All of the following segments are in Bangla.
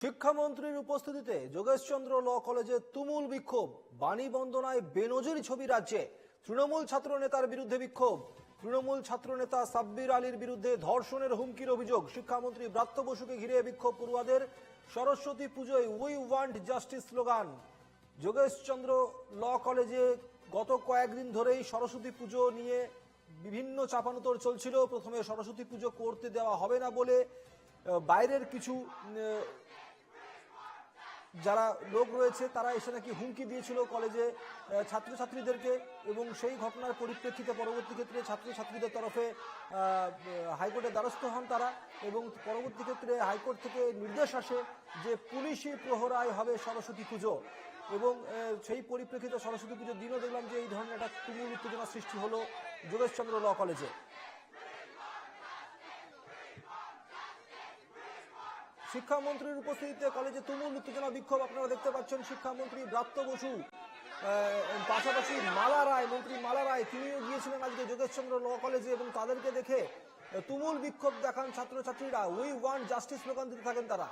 শিক্ষামন্ত্রীর উপস্থিতিতে যোগেশচন্দ্র ল কলেজে তুমুল বিক্ষোভ, বাণী বন্দনায় বেনজির ছবি রাজ্যে। তৃণমূল ছাত্র নেতার বিরুদ্ধে বিক্ষোভ, তৃণমূল ছাত্র নেতা সাব্বির আলীর বিরুদ্ধে ধর্ষণের হুমকির অভিযোগ। শিক্ষামন্ত্রী ব্রাত্য বসুকে ঘিরে বিক্ষোভ পড়ুয়াদের। সরস্বতী পুজোয় we want justice slogan. Jogeshchandra law কলেজে গত কয়েকদিন ধরেই সরস্বতী পুজো নিয়ে বিভিন্ন চাপানুতর চলছিল। প্রথমে সরস্বতী পুজো করতে দেওয়া হবে না বলে বাইরের কিছু যারা লোক রয়েছে তারা এসে নাকি হুমকি দিয়েছিল কলেজে ছাত্রছাত্রীদেরকে, এবং সেই ঘটনার পরিপ্রেক্ষিতে পরবর্তী ক্ষেত্রে ছাত্রছাত্রীদের তরফে হাইকোর্টের দ্বারস্থ হন তারা, এবং পরবর্তী ক্ষেত্রে হাইকোর্ট থেকে নির্দেশ আসে যে পুলিশি প্রহরায় হবে সরস্বতী পুজো। এবং সেই পরিপ্রেক্ষিতে সরস্বতী পুজোর দিনও দেখলাম যে এই ধরনের একটা তুমুল উত্তেজনা সৃষ্টি হলো যোগেশচন্দ্র ল কলেজে। শিক্ষামন্ত্রীর উপস্থিতিতে কলেজে তুমুল উত্তেজনা বিক্ষোভ আপনারা দেখতে পাচ্ছেন। শিক্ষামন্ত্রী ব্রাত্য বসু, পাশাপাশি মালা রায়, মন্ত্রী মালা রায়, তিনিও গিয়েছিলেন আজকে যোগেশচন্দ্র ল কলেজে, এবং তাদেরকে দেখে তুমুল বিক্ষোভ দেখান ছাত্রছাত্রীরা। উই ওয়ান্ট জাস্টিস স্লোগান দিতে থাকেন তারা।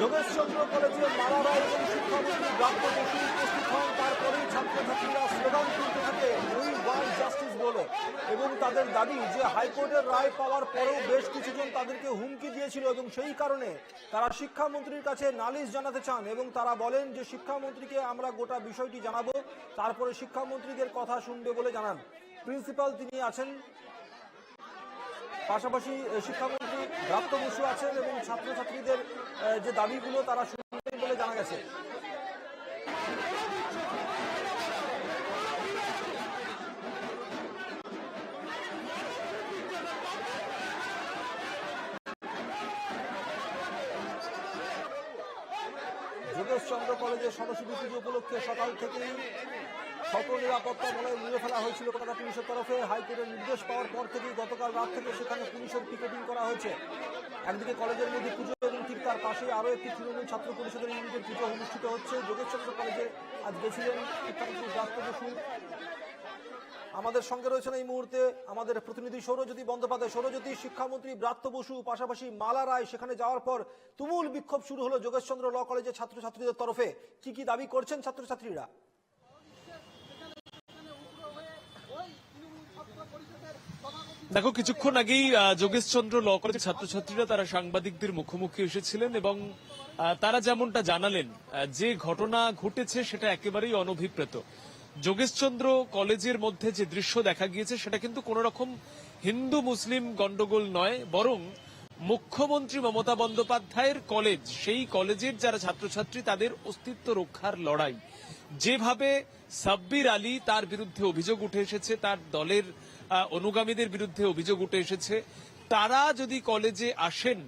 যোগেশচন্দ্র কলেজে মালা রায় এবং শিক্ষামন্ত্রী ব্রাত্য বসু উপস্থিত হন। তারপরেই ছাত্রছাত্রীরা স্লোগান তুলতে থাকে উই ওয়ান্ট জাস্টিস বলে, এবং তাদের দাবি যে হাইকোর্টের রায় পাওয়ার পরেও বেশ কিছুজন তাদেরকে হুমকি দিয়েছিল, এবং সেই কারণে তারা শিক্ষামন্ত্রীর কাছে নালিশ জানাতে চান, এবং তারা বলেন যে শিক্ষামন্ত্রীকে আমরা গোটা বিষয়টি জানাবো, তারপরে শিক্ষামন্ত্রীদের কথা শুনবে বলে জানান। প্রিন্সিপাল তিনি আছেন, পাশাপাশি শিক্ষামন্ত্রী ব্রাত্য বসু আছেন, এবং ছাত্রছাত্রীদের যে দাবিগুলো তারা শুনবেন বলে জানা গেছে। যোগেশচন্দ্র কলেজে সরস্বতী পুজো উপলক্ষে সকাল থেকেই শত নিরাপত্তা বলয় নিয়ে ফেলা হয়েছিল কলকাতা পুলিশের তরফে। হাইকোর্টের নির্দেশ পাওয়ার পর থেকেই গতকাল রাত থেকে সেখানে পুলিশের পিকেটিং করা হয়েছে। একদিকে কলেজের মধ্যে পুজো, এবং ঠিক তার পাশে আরও একটি তৃণমূল ছাত্র পরিষদের ইউনিটের পুজো অনুষ্ঠিত হচ্ছে। যোগেশচন্দ্র কলেজে আজ গেছিলেন শিক্ষামন্ত্রী ব্রাত্য বসু। আমাদের সঙ্গে রয়েছেন এই মুহূর্তে আমাদের প্রতিনিধি সৌরজ্যোতি বন্দ্যোপাধ্যায়। সৌরজ্যোতি, শিক্ষামন্ত্রী ব্রাত্য বসু পাশাপাশি মালা রায় সেখানে যাওয়ার পর তুমুল বিক্ষোভ শুরু হলো যোগেশচন্দ্র ল কলেজের ছাত্রছাত্রীদের তরফে। কি কি দাবি করছেন ছাত্রছাত্রীরা? দেখো, কিছুক্ষণ আগেই যোগেশচন্দ্র ল কলেজের ছাত্রছাত্রীরা তারা সাংবাদিকদের মুখোমুখি এসেছিলেন, এবং তারা যেমনটা জানালেন যে ঘটনা ঘটেছে সেটা একেবারেই অনভিপ্রেত। যোগেশচন্দ্র কলেজের মধ্যে যে দৃশ্য দেখা গিয়েছে সেটা কিন্তু কোন রকম হিন্দু মুসলিম গন্ডগোল নয়, বরং মুখ্যমন্ত্রী মমতা বন্দ্যোপাধ্যায়ের কলেজ, সেই কলেজের যারা ছাত্রছাত্রী তাদের অস্তিত্ব রক্ষার লড়াই। যেভাবে সাব্বির আলী তার বিরুদ্ধে অভিযোগ উঠে এসেছে, তার দলের অনুগামীদের বিরুদ্ধে অভিযোগ উঠে এসেছে, তারা যদি কলেজে আসেন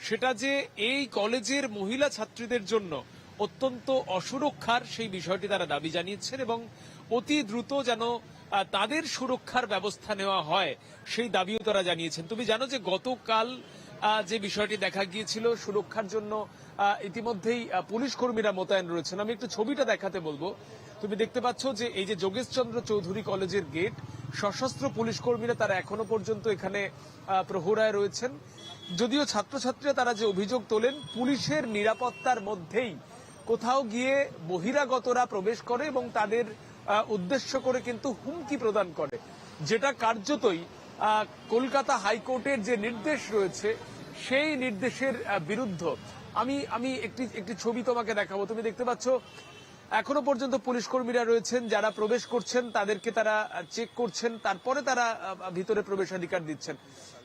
সেটা যে এই কলেজের মহিলা ছাত্রীদের জন্য অত্যন্ত অসুরক্ষার, সেই বিষয়টি তারা দাবি জানিয়েছেন, এবং অতি দ্রুত যেন তাদের সুরক্ষার ব্যবস্থা নেওয়া হয় সেই দাবিও তারা জানিয়েছেন। তুমি জানো যে গতকাল যে বিষয়টি দেখা গিয়েছিল, সুরক্ষার জন্য ইতিমধ্যেই পুলিশ কর্মীরা মোতায়েন রয়েছেন। আমি একটু ছবিটা দেখাতে বলবো। তুমি দেখতে পাচ্ছ যে এই যে যোগেশচন্দ্র চৌধুরী কলেজের গেট, সশস্ত্র পুলিশ কর্মীরা তারা এখনো পর্যন্ত এখানে প্রহরায় রয়েছেন। যদিও ছাত্রছাত্রীরা তারা যে অভিযোগ তোলেন, পুলিশের নিরাপত্তার মধ্যেই কোথাও গিয়ে বহিরাগতরা প্রবেশ করে এবং তাদের উদ্দেশ্য করে কিন্তু হুমকি প্রদান করে, যেটা কার্যতই কলকাতা হাইকোর্টের যে নির্দেশ রয়েছে সেই নির্দেশের বিরুদ্ধ। আমি একটি ছবি তোমাকে দেখাবো। তুমি দেখতে পাচ্ছ এখনো পর্যন্ত পুলিশ কর্মীরা রয়েছেন, যারা প্রবেশ করছেন তাদেরকে তারা চেক করছেন, তারপরে তারা ভিতরে প্রবেশাধিকার দিচ্ছেন।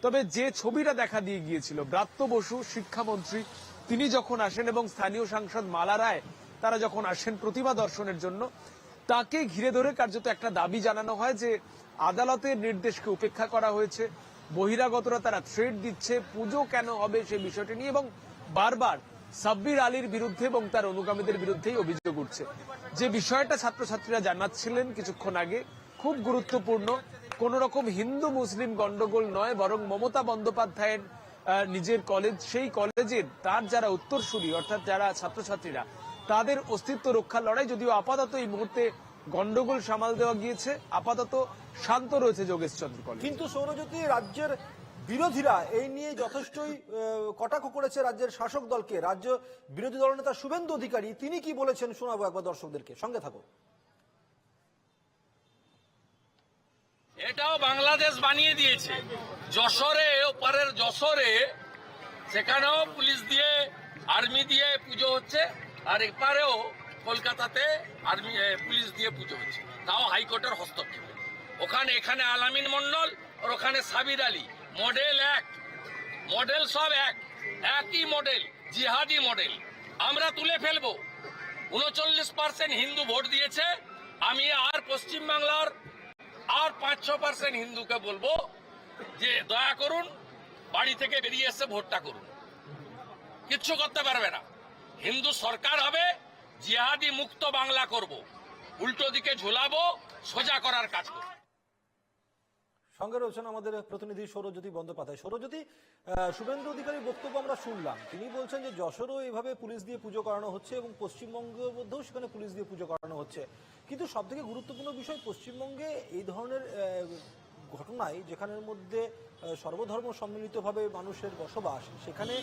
তবে যে ছবিটা দেখা দিয়ে গিয়েছিল, ব্রাত্য বসু শিক্ষামন্ত্রী তিনি যখন আসেন এবং স্থানীয় সাংসদ মালা রায় তারা যখন আসেন প্রতিমা দর্শনের জন্য, তাকে ঘিরে ধরে কার্যত একটা দাবি জানানো হয় যে আদালতের নির্দেশকে উপেক্ষা করা হয়েছে, বহিরাগতরা তারা থ্রেট দিচ্ছে, পুজো কেন হবে সেই বিষয়টি নিয়ে, এবং বারবার সাব্বির আলীর বিরুদ্ধে এবং তার অনুগামীদের বিরুদ্ধেই অভিযোগ উঠছে। যে বিষয়টা ছাত্রছাত্রীরা জানাচ্ছিলেন কিছুক্ষণ আগে খুব গুরুত্বপূর্ণ, কোন রকম হিন্দু মুসলিম গন্ডগোল নয়, বরং মমতা বন্দ্যোপাধ্যায়ের নিজের কলেজ, সেই কলেজের তার যারা উত্তরসূরি অর্থাৎ যারা ছাত্রছাত্রীরা, তাদের অস্তিত্ব রক্ষার লড়াই। যদিও আপাতত এই মুহূর্তে গন্ডগোল সামাল দেওয়া গিয়েছে, আপাতত শান্ত রয়েছে যোগেশচন্দ্র কলেজ। কিন্তু সৌরজ্যোতি, রাজ্যের বিরোধীরা এই নিয়ে যথেষ্টই কটাক্ষ করেছে রাজ্যের শাসক দলকে। রাজ্য বিরোধী দলনেতা শুভেন্দু অধিকারী তিনি কি বলেছেন শোনাবো একবার দর্শকদেরকে, সঙ্গে থাকো। এটাও বাংলাদেশ বানিয়ে দিয়েছে। যশোরে, ওপারের যশোরে, সেখানেও পুলিশ দিয়ে আর্মি দিয়ে পুজো হচ্ছে, আর এপারেও কলকাতাতে আর্মি পুলিশ দিয়ে পুজো হচ্ছে, তাও হাইকোর্টের হস্তক্ষেপ। এখানে আলামিন মন্ডল আর ওখানে সাবির আলী, মডেল এক, মডেল সব একই মডেল, জিহাদি মডেল। আমরা তুলে ফেলবো। 39% হিন্দু ভোট দিয়েছে। আমি আর পশ্চিমবাংলার আর 5-6% হিন্দুকে বলবো যে দয়া করুন, বাড়ি থেকে বেরিয়ে এসে ভোটটা করুন। কিচ্ছু করতে পারবে না। হিন্দু সরকার হবে, জিহাদি মুক্ত বাংলা করব, উল্টো দিকে ঝোলাবো, সোজা করার কাজ করব। সঙ্গে রয়েছেন আমাদের প্রতিনিধি সৌরজ্যোতি বন্দ্যোপাধ্যায়। সৌরজ্যোতি, শুভেন্দু অধিকারীর বক্তব্য আমরা শুনলাম, তিনি বলছেন যে যশোরও এইভাবে পুলিশ দিয়ে পুজো করানো হচ্ছে এবং পশ্চিমবঙ্গের মধ্যেও সেখানে পুলিশ দিয়ে পুজো করানো হচ্ছে। কিন্তু সব থেকে গুরুত্বপূর্ণ বিষয়, পশ্চিমবঙ্গে এই ধরনের ঘটনায় যেখানের মধ্যে সর্বধর্ম সম্মিলিতভাবে মানুষের বসবাস, সেখানে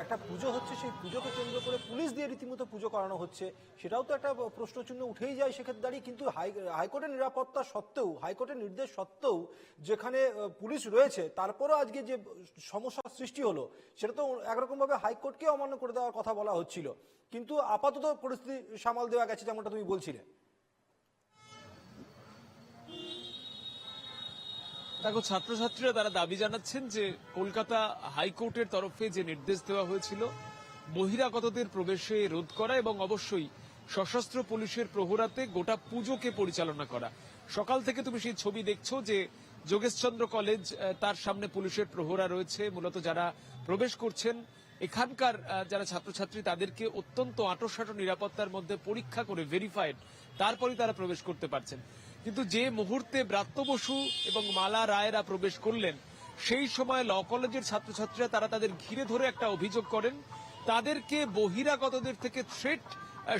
একটা পুজো হচ্ছে, সেই পুজোকে কেন্দ্র করে পুলিশ দিয়ে রীতিমতো পুজো করানো হচ্ছে, সেটাও তো একটা প্রশ্নচিহ্ন উঠেই যায় সেক্ষেত্রে দাঁড়িয়ে। কিন্তু হাইকোর্টের নিরাপত্তা সত্ত্বেও, হাইকোর্টের নির্দেশ সত্ত্বেও যেখানে পুলিশ রয়েছে, তারপরেও আজকে যে সমস্যার সৃষ্টি হলো সেটা তো একরকমভাবে হাইকোর্টকে অমান্য করে দেওয়ার কথা বলা হচ্ছিল। কিন্তু আপাতত পরিস্থিতি সামাল দেওয়া গেছে যেমনটা তুমি বলছিলে। দেখো, ছাত্রছাত্রীরা তারা দাবি জানাচ্ছেন যে কলকাতা হাইকোর্টের তরফে যে নির্দেশ দেওয়া হয়েছিল বহিরাগতদের প্রবেশে রোধ করা এবং অবশ্যই সশস্ত্র পুলিশের প্রহরাতে গোটা পুজোকে পরিচালনা করা। সকাল থেকে তুমি সেই ছবি দেখছো যে যোগেশচন্দ্র কলেজ, তার সামনে পুলিশের প্রহরা রয়েছে। মূলত যারা প্রবেশ করছেন এখানকার যারা ছাত্রছাত্রী, তাদেরকে অত্যন্ত আঁটোসাঁটো নিরাপত্তার মধ্যে পরীক্ষা করে ভেরিফাইড, তারপরই তারা প্রবেশ করতে পারছেন। কিন্তু যে মুহূর্তে ব্রাত্য বসু এবং মালা রায়রা প্রবেশ করলেন, সেই সময় ল কলেজের ছাত্রছাত্রীরা তারা তাদের ঘিরে ধরে একটা অভিযোগ করেন, তাদেরকে বহিরাগতদের থেকে থ্রেট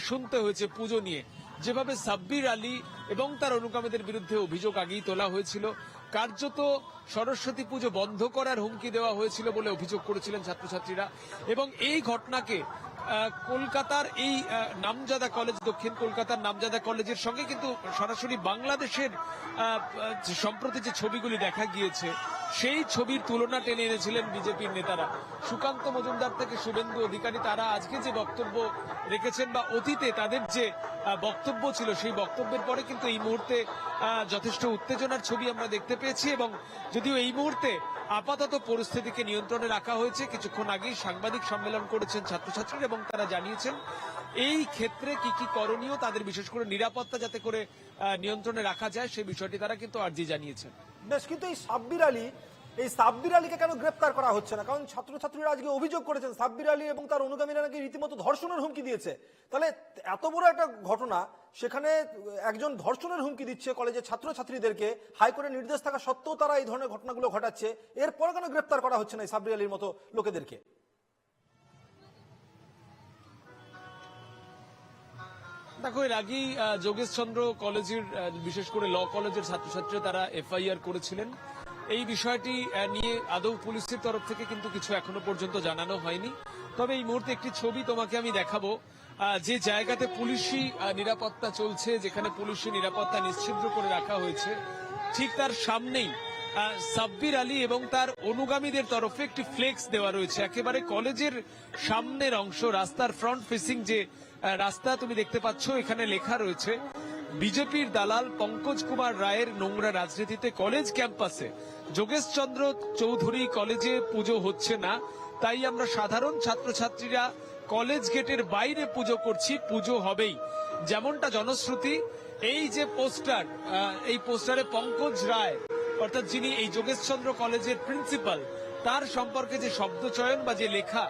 শুনতে হয়েছে পুজো নিয়ে। যেভাবে সাব্বির আলী এবং তার অনুগামীদের বিরুদ্ধে অভিযোগ আগেই তোলা হয়েছিল, কার্যত সরস্বতী পুজো বন্ধ করার হুমকি দেওয়া হয়েছিল বলে অভিযোগ করেছিলেন ছাত্রছাত্রীরা। এবং এই ঘটনাকে কলকাতার এই নামজাদা কলেজ, দক্ষিণ কলকাতার নামজাদা কলেজের সঙ্গে কিন্তু সরাসরি বাংলাদেশের সম্প্রতি যে ছবিগুলি দেখা গিয়েছে সেই ছবির তুলনা টেনে এনেছিলেন বিজেপির নেতারা। সুকান্ত মজুমদার থেকে শুভেন্দু অধিকারী, তারা আজকে যে বক্তব্য রেখেছেন বা অতীতে তাদের যে বক্তব্য ছিল, সেই বক্তব্যের পরে কিন্তু এই মুহূর্তে যথেষ্ট উত্তেজনার ছবি আমরা দেখতে পেয়েছি। এবং যদিও এই মুহূর্তে আপাতত পরিস্থিতিকে নিয়ন্ত্রণে রাখা হয়েছে, কিছুক্ষণ আগেই সাংবাদিক সম্মেলন করেছেন ছাত্রছাত্রীরা এবং তারা জানিয়েছেন এই ক্ষেত্রে কি কি করণীয়, তাদের বিশেষ করে নিরাপত্তা যাতে করে নিয়ন্ত্রণে রাখা যায় সেই বিষয়টি তারা কিন্তু আর্জি জানিয়েছেন। বেশ, কিন্তু এই সাব্বির আলীকে কেন গ্রেপ্তার করা হচ্ছে না? কারণ ছাত্রছাত্রীরা আজকে অভিযোগ করেছেন সাব্বির আলী এবং তার অনুগামীরা নাকি রীতিমতো ধর্ষণের হুমকি দিয়েছে। তাহলে এত বড় একটা ঘটনা, সেখানে একজন ধর্ষণের হুমকি দিচ্ছে কলেজের ছাত্রছাত্রীদেরকে, হাইকোর্টের নির্দেশ থাকা সত্ত্বেও তারা এই ধরনের ঘটনাগুলো ঘটাচ্ছে, এরপর কেন গ্রেপ্তার করা হচ্ছে না এই সাব্বির আলীর মতো লোকেদেরকে? দেখো, এর আগেই যোগেশচন্দ্র কলেজের, বিশেষ করে ল কলেজের ছাত্রছাত্রীরা তারা এফআইআর করেছিলেন। এই বিষয়টি নিয়ে আদৌ পুলিশের তরফ থেকে কিন্তু কিছু এখনো পর্যন্ত জানানো হয়নি। তবে এই মুহূর্তে একটি ছবি তোমাকে আমি দেখাবো, যে জায়গাতে পুলিশি নিরাপত্তা চলছে, যেখানে পুলিশি নিরাপত্তা নিশ্চিদ্র করে রাখা হয়েছে, ঠিক তার সামনেই সাব্বির আলী এবং তার অনুগামীদের তরফে একটি ফ্লেক্স দেওয়া রয়েছে। একেবারে কলেজের সামনের অংশ, রাস্তার ফ্রন্ট ফেসিং যে রাস্তা তুমি দেখতে পাচ্ছ, এখানে লেখা রয়েছে বিজেপির দালাল পঙ্কজ কুমার রায়ের নোংরা রাজনীতিতে কলেজ ক্যাম্পাসে যোগেশচন্দ্র চৌধুরী কলেজে পুজো হচ্ছে না, তাই আমরা সাধারণ ছাত্রছাত্রীরা কলেজ গেটের বাইরে পুজো করছি, পুজো হবেই। যেমনটা জনশ্রুতি, এই যে পোস্টার, এই পোস্টারে পঙ্কজ রায় অর্থাৎ যিনি এই যোগেশচন্দ্র কলেজের প্রিন্সিপাল, তার সম্পর্কে যে শব্দচয়ন বা যে লেখা,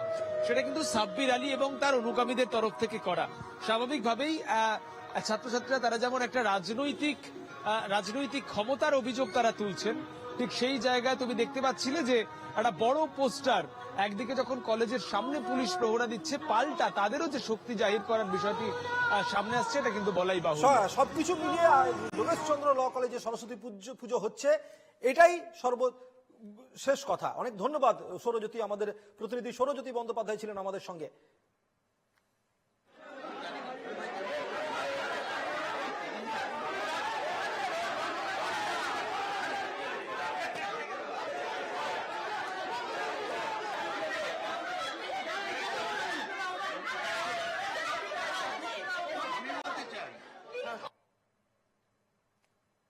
সেটা কিন্তু সাব্বির আলী এবং তার অনুগামীদের তরফ থেকে করা। স্বাভাবিকভাবেই ছাত্রছাত্রীরা তারা যেমন একটা রাজনৈতিক ক্ষমতার অভিযোগ তারা তুলছেন, ঠিক সেই জায়গায় তুমি দেখতে পাচ্ছিলে যে একটা বড় পোস্টার, একদিকে যখন কলেজের সামনে পুলিশ প্রহরা দিচ্ছে, পাল্টা তাদেরও যে শক্তি জাহির করার বিষয়টি সামনে আসছে, এটা কিন্তু বলাই বাহুল্য। সবকিছু মিলিয়ে যোগেশচন্দ্র ল কলেজে সরস্বতী পুজো হচ্ছে, এটাই শেষ কথা। অনেক ধন্যবাদ সৌরজ্যোতি, আমাদের প্রতিনিধি সৌরজ্যোতি বন্দ্যোপাধ্যায় ছিলেন আমাদের সঙ্গে।